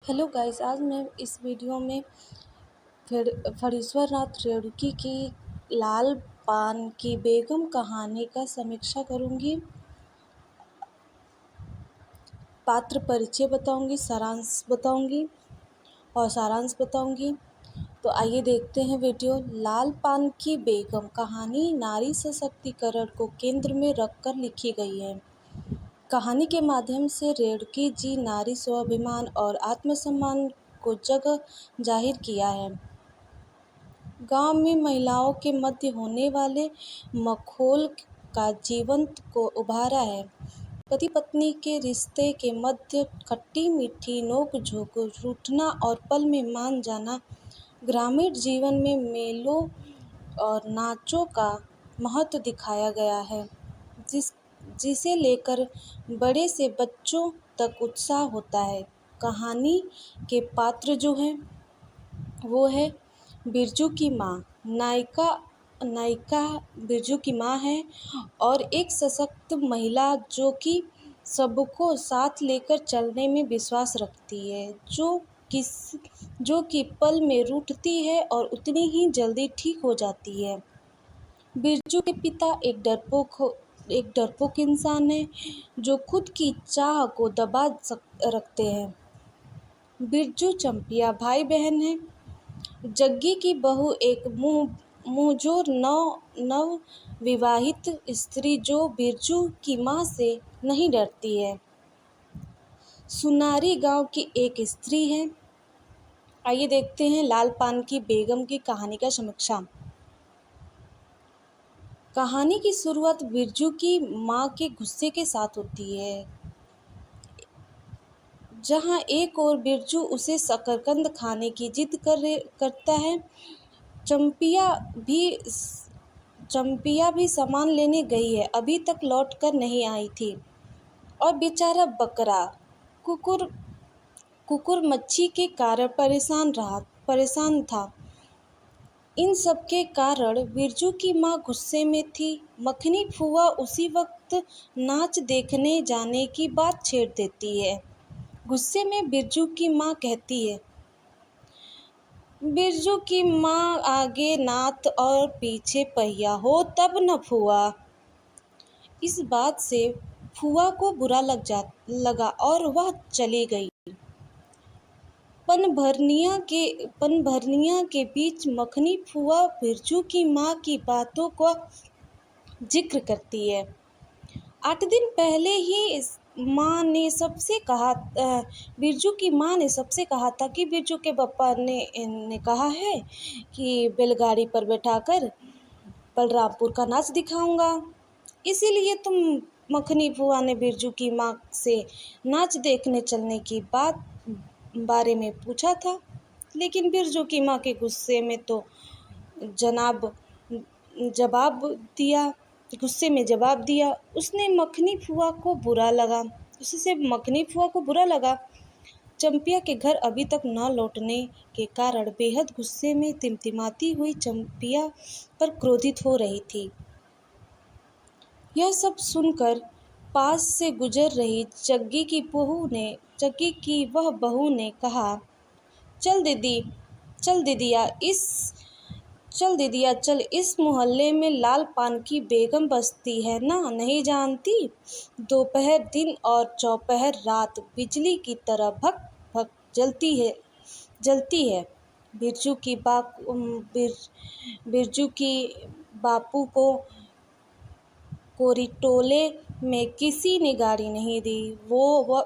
Hello guys, आज मैं इस वीडियो में फणीश्वर नाथ रेणुकी की लाल पान की बेगम कहानी का समीक्षा करूंगी। पात्र परिचय बताऊंगी, सारांश बताऊंगी। तो आइए देखते हैं वीडियो। लाल पान की बेगम कहानी नारी सशक्तिकरण को केंद्र में रखकर लिखी गई है। कहानी के माध्यम से रेणुकी जी नारी स्वाभिमान और आत्मसम्मान को जगह जाहिर किया है। गांव में महिलाओं के मध्य होने वाले मखौल का जीवंत को उभारा है। पति पत्नी के रिश्ते के मध्य खट्टी मीठी नोक झोंक, रूठना और पल में मान जाना, ग्रामीण जीवन में मेलों और नाचों का महत्व दिखाया गया है, जिसे लेकर बड़े से बच्चों तक उत्साह होता है। कहानी के पात्र जो हैं वो है बिरजू की माँ। नायिका बिरजू की माँ है और एक सशक्त महिला जो कि सबको साथ लेकर चलने में विश्वास रखती है, जो कि पल में रूठती है और उतनी ही जल्दी ठीक हो जाती है। बिरजू के पिता एक डरपोक इंसान है जो खुद की चाह को दबा रखते हैं। बिरजू चंपिया भाई बहन है। जग्गी की बहू एक मुंहजोर नव विवाहित स्त्री जो बिरजू की मां से नहीं डरती है। सुनारी गांव की एक स्त्री है। आइए देखते हैं लाल पान की बेगम की कहानी का समीक्षा। कहानी की शुरुआत बिरजू की मां के गुस्से के साथ होती है, जहां एक और बिरजू उसे शकरकंद खाने की जिद करता है। चंपिया भी सामान लेने गई है, अभी तक लौट कर नहीं आई थी। और बेचारा बकरा कुकुर मच्छी के कारण परेशान था। इन सब के कारण बिरजू की माँ गुस्से में थी। मखनी फुआ उसी वक्त नाच देखने जाने की बात छेड़ देती है। गुस्से में बिरजू की माँ कहती है, बिरजू की माँ आगे नाथ और पीछे पहिया हो तब न फुआ। इस बात से फुआ को बुरा लगा और वह चली गई। पनभरनिया के बीच मखनी फुआ बिरजू की माँ की बातों का जिक्र करती है। 8 दिन पहले ही बिरजू की माँ ने सबसे कहा था कि बिरजू के पापा ने कहा है कि बैलगाड़ी पर बैठाकर बलरामपुर का नाच दिखाऊंगा। इसीलिए मखनी फुआ ने बिरजू की माँ से नाच देखने चलने की बारे में पूछा था। लेकिन बिरजू की माँ के गुस्से में जवाब दिया। उससे मखनी फुआ को बुरा लगा। चंपिया के घर अभी तक न लौटने के कारण बेहद गुस्से में तिमतिमाती हुई चंपिया पर क्रोधित हो रही थी। यह सब सुनकर पास से गुजर रही जग्गी की वह बहू ने कहा, चल दीदिया चल, इस मोहल्ले में लाल पान की बेगम बसती है ना, नहीं जानती? दोपहर दिन और चौपहर रात बिजली की तरह भक भक जलती है। बिरजू की बापू को कोरिटोले में किसी ने गाड़ी नहीं दी। वह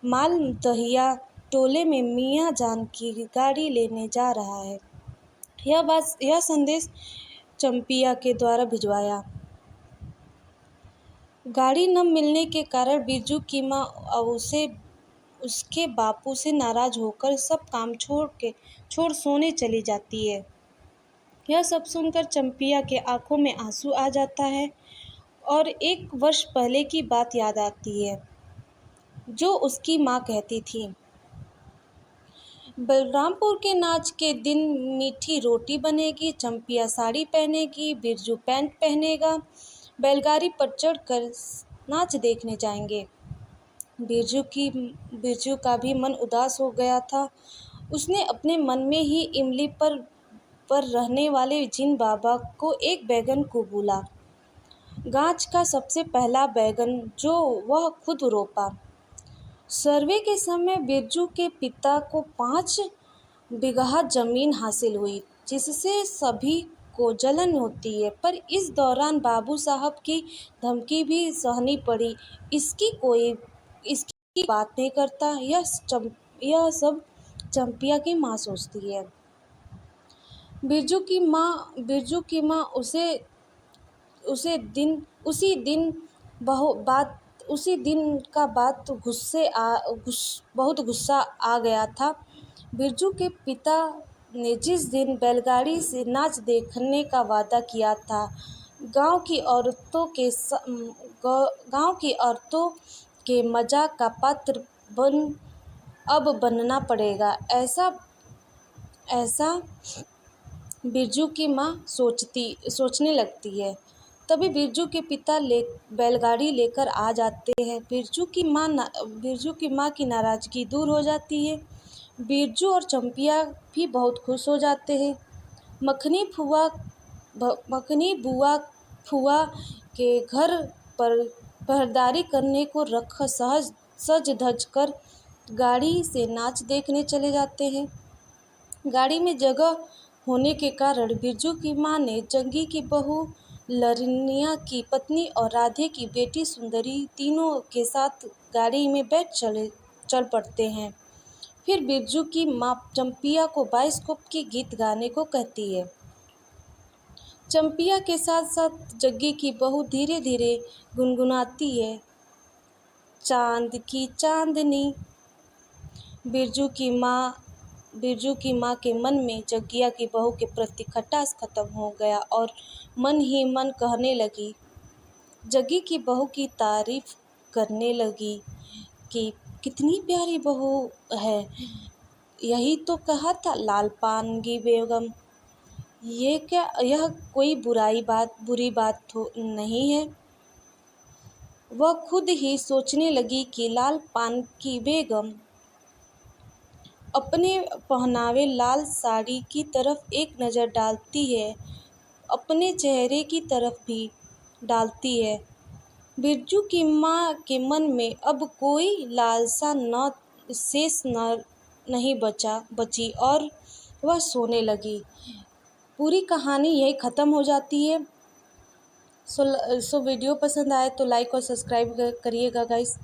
माल दहिया टोले में मियाँ जान की गाड़ी लेने जा रहा है। यह संदेश चंपिया के द्वारा भिजवाया। गाड़ी न मिलने के कारण बिरजू की माँ उसके बापू से नाराज होकर सब काम छोड़ सोने चली जाती है। यह सब सुनकर चंपिया के आंखों में आंसू आ जाता है और 1 वर्ष पहले की बात याद आती है, जो उसकी माँ कहती थी, बलरामपुर के नाच के दिन मीठी रोटी बनेगी, चंपिया साड़ी पहनेगी, बिरजू पैंट पहनेगा, बैलगाड़ी पर चढ़कर नाच देखने जाएंगे। बिरजू का भी मन उदास हो गया था। उसने अपने मन में ही इमली पर रहने वाले जिन बाबा को एक बैगन को बोला, गाछ का सबसे पहला बैगन जो वह खुद रोपा। सर्वे के समय बिरजू के पिता को 5 बिगहा जमीन हासिल हुई, जिससे सभी को जलन होती है, पर इस दौरान बाबू साहब की धमकी भी सहनी पड़ी। इसकी बात नहीं करता, यह सब चंपिया की माँ सोचती है। बिरजू की माँ उसी दिन का बात बहुत गुस्सा आ गया था। बिरजू के पिता ने जिस दिन बैलगाड़ी से नाच देखने का वादा किया था, गांव की औरतों के मजाक का पात्र अब बनना पड़ेगा, ऐसा बिरजू की माँ सोचने लगती है। तभी बिरजू के पिता बैलगाड़ी लेकर आ जाते हैं। बिरजू की माँ की नाराज़गी दूर हो जाती है। बिरजू और चंपिया भी बहुत खुश हो जाते हैं। मखनी बुआ फुआ के घर पर पहरेदारी करने को रख सज धज कर गाड़ी से नाच देखने चले जाते हैं। गाड़ी में जगह होने के कारण बिरजू की माँ ने जंगी की बहू, लरनिया की पत्नी और राधे की बेटी सुंदरी तीनों के साथ गाड़ी में बैठ चल पड़ते हैं। फिर बिरजू की माँ चंपिया को बाइस्कोप के गीत गाने को कहती है। चंपिया के साथ साथ जग्गी की बहू धीरे धीरे गुनगुनाती है, चांद की चांदनी। बिरजू की माँ के मन में जग्गिया की बहू के प्रति खटास खत्म हो गया और मन ही मन कहने लगी, जग्गी की बहू की तारीफ करने लगी कि कितनी प्यारी बहू है, यही तो कहा था लाल पान की बेगम। यह कोई बुरी बात तो नहीं है। वह खुद ही सोचने लगी कि लाल पान की बेगम अपने पहनावे लाल साड़ी की तरफ एक नज़र डालती है, अपने चेहरे की तरफ भी डालती है। बिरजू की माँ के मन में अब कोई लालसा नहीं बची और वह सोने लगी। पूरी कहानी यही ख़त्म हो जाती है। सो वीडियो पसंद आए तो लाइक और सब्सक्राइब करिएगा गाइस।